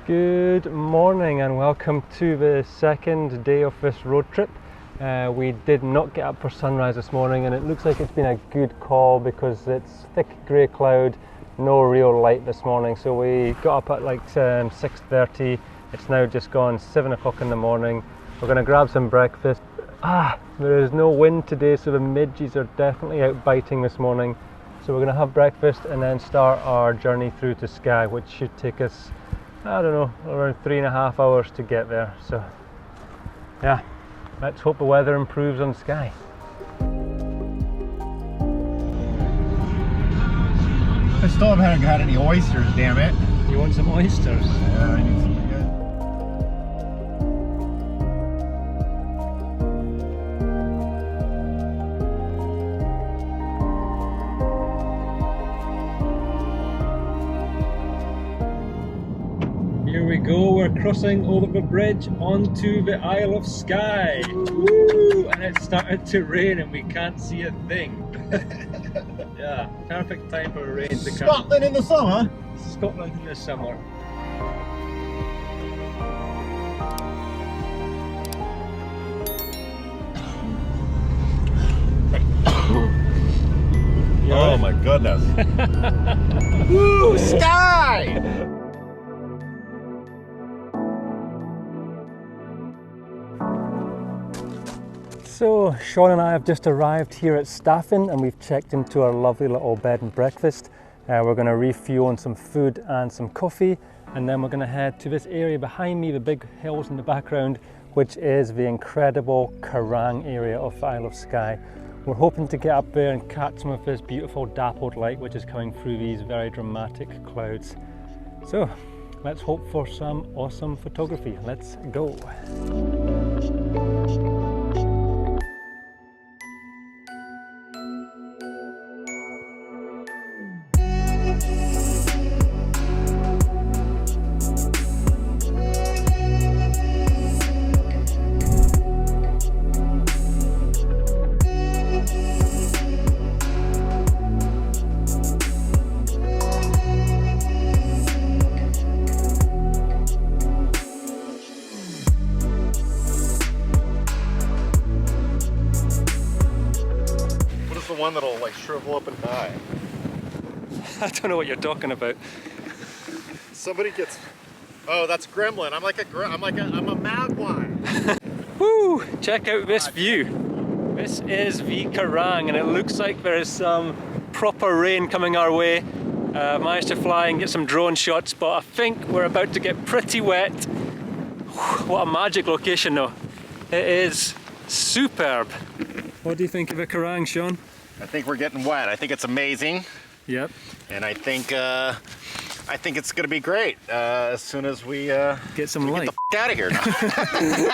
Good morning and welcome to the second day of this road trip. We did not get up for sunrise this morning and it looks like it's been a good call because it's thick grey cloud, no real light this morning. So we got up at like 6:30, it's now just gone 7 o'clock in the morning. We're going to grab some breakfast. There is no wind today, so the midges are definitely out biting this morning. So we're going to have breakfast and then start our journey through to Skye, which should take us, I don't know, around 3.5 hours to get there. So yeah, let's hope the weather improves on Skye. I still haven't had any oysters, damn it. You want some oysters? Yeah, I need some good. Here we go, we're crossing over the bridge onto the Isle of Skye. Woo! And it started to rain and we can't see a thing. Yeah, perfect time for rain to come. Scotland in the summer? Scotland in the summer. Oh my goodness. Woo! Skye! So Sean and I have just arrived here at Staffin and we've checked into our lovely little bed and breakfast. We're going to refuel on some food and some coffee, and then we're going to head to this area behind me, the big hills in the background, which is the incredible Quiraing area of the Isle of Skye. We're hoping to get up there and catch some of this beautiful dappled light which is coming through these very dramatic clouds. So let's hope for some awesome photography. Let's go. One that'll like shrivel up and die. I don't know what you're talking about. Somebody gets. Oh, that's gremlin. I'm a mad one. Woo! Check out this view. This is the Quiraing and it looks like there is some proper rain coming our way. Managed to fly and get some drone shots, but I think we're about to get pretty wet. What a magic location though. It is superb. What do you think of the Quiraing, Sean? I think we're getting wet. I think it's amazing. Yep. And I think it's gonna be great as soon as we get some light. Get the f out of here.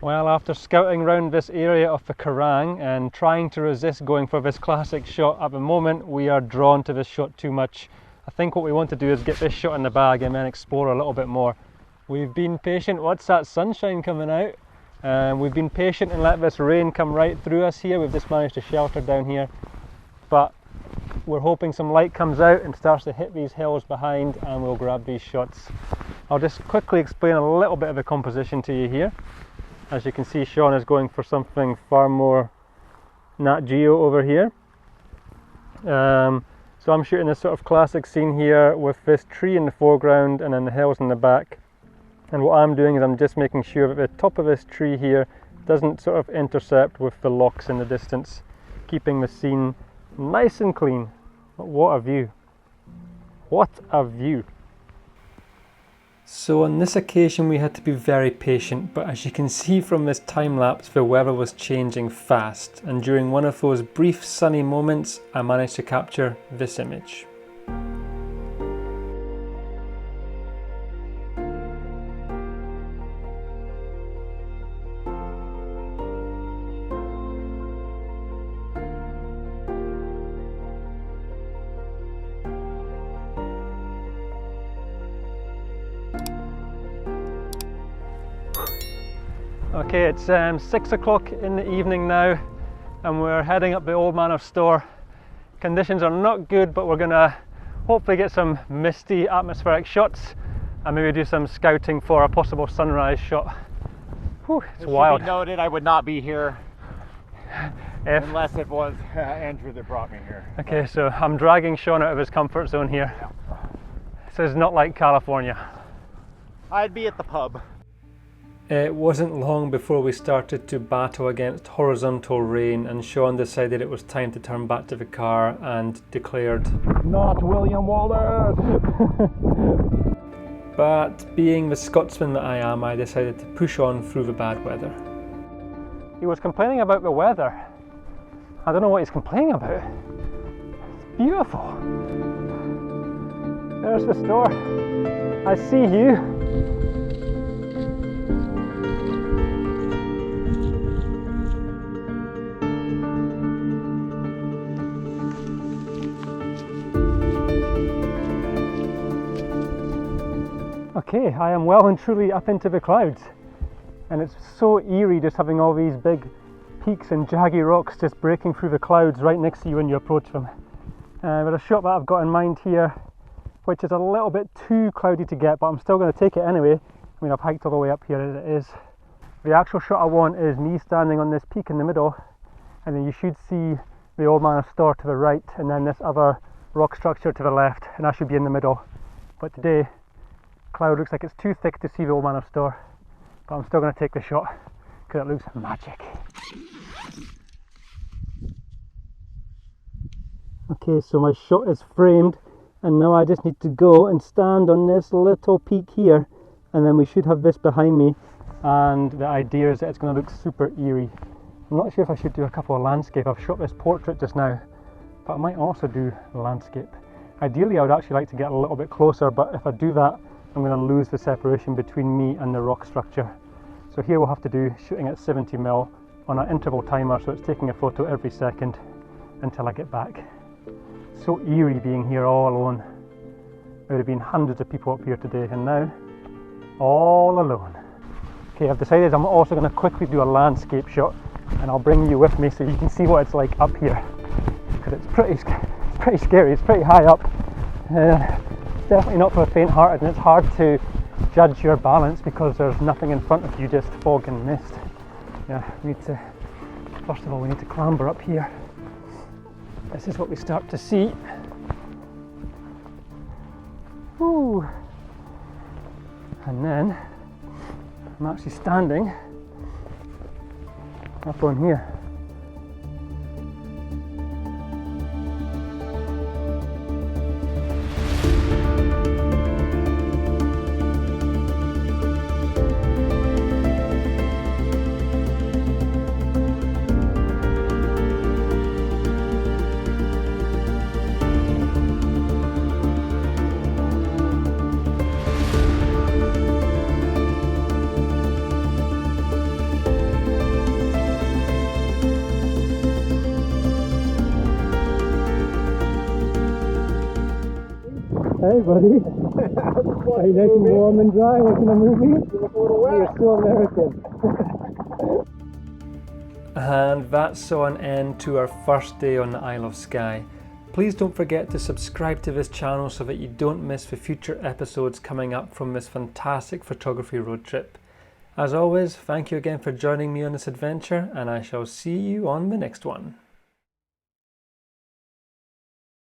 Well, after scouting around this area of the Quiraing and trying to resist going for this classic shot, at the moment we are drawn to this shot too much. I think what we want to do is get this shot in the bag and then explore a little bit more. We've been patient. What's that sunshine coming out? We've been patient and let this rain come right through us here. We've just managed to shelter down here, but we're hoping some light comes out and starts to hit these hills behind and we'll grab these shots. I'll just quickly explain a little bit of the composition to you here. As you can see, Sean is going for something far more Nat Geo over here. So I'm shooting this sort of classic scene here with this tree in the foreground and then the hills in the back. And what I'm doing is I'm just making sure that the top of this tree here doesn't sort of intercept with the lochs in the distance, keeping the scene nice and clean. But what a view. What a view. So on this occasion we had to be very patient, but as you can see from this time lapse, the weather was changing fast, and during one of those brief sunny moments I managed to capture this image. Okay, it's 6 o'clock in the evening now and we're heading up the Old Man of Storr. Conditions are not good, but we're gonna hopefully get some misty atmospheric shots. and maybe do some scouting for a possible sunrise shot. Whew, it's wild. Should be noted, I would not be here If. unless it was Andrew that brought me here. Okay, so I'm dragging Sean out of his comfort zone here. This is not like California. I'd be at the pub. It wasn't long before we started to battle against horizontal rain, and Sean decided it was time to turn back to the car and declared, Not William Wallace! but being the Scotsman that I am, I decided to push on through the bad weather. He was complaining about the weather. I don't know what he's complaining about. It's beautiful. There's the store. I see you. Okay, I am well and truly up into the clouds, and it's so eerie just having all these big peaks and jaggy rocks just breaking through the clouds right next to you when you approach them. With a shot that I've got in mind here, which is a little bit too cloudy to get, but I'm still going to take it anyway. I mean, I've hiked all the way up here as it is. The actual shot I want is me standing on this peak in the middle, and then you should see the Old Man of Storr to the right, and then this other rock structure to the left, and I should be in the middle. But today, cloud looks like it's too thick to see the Old Man of Storr, but I'm still going to take the shot because it looks magic. Okay, so my shot is framed, and now I just need to go and stand on this little peak here, and then we should have this behind me, and the idea is that it's going to look super eerie. I'm not sure if I should do a couple of landscape. I've shot this portrait just now, but I might also do landscape. Ideally I would actually like to get a little bit closer, but if I do that I'm going to lose the separation between me and the rock structure. So here we'll have to do shooting at 70mm on an interval timer, so it's taking a photo every second until I get back. So eerie being here all alone. There would have been hundreds of people up here today, and now all alone. Okay, I've decided I'm also going to quickly do a landscape shot, and I'll bring you with me so you can see what it's like up here, because it's pretty scary. It's pretty high up. Definitely not for the faint-hearted, and it's hard to judge your balance because there's nothing in front of you, just fog and mist. Yeah, first of all we need to clamber up here. This is what we start to see. Ooh. And then I'm actually standing up on here. Hey buddy, are you nice and warm and dry watching a movie? You're so American. And that saw an end to our first day on the Isle of Skye. Please don't forget to subscribe to this channel so that you don't miss the future episodes coming up from this fantastic photography road trip. As always, thank you again for joining me on this adventure, and I shall see you on the next one.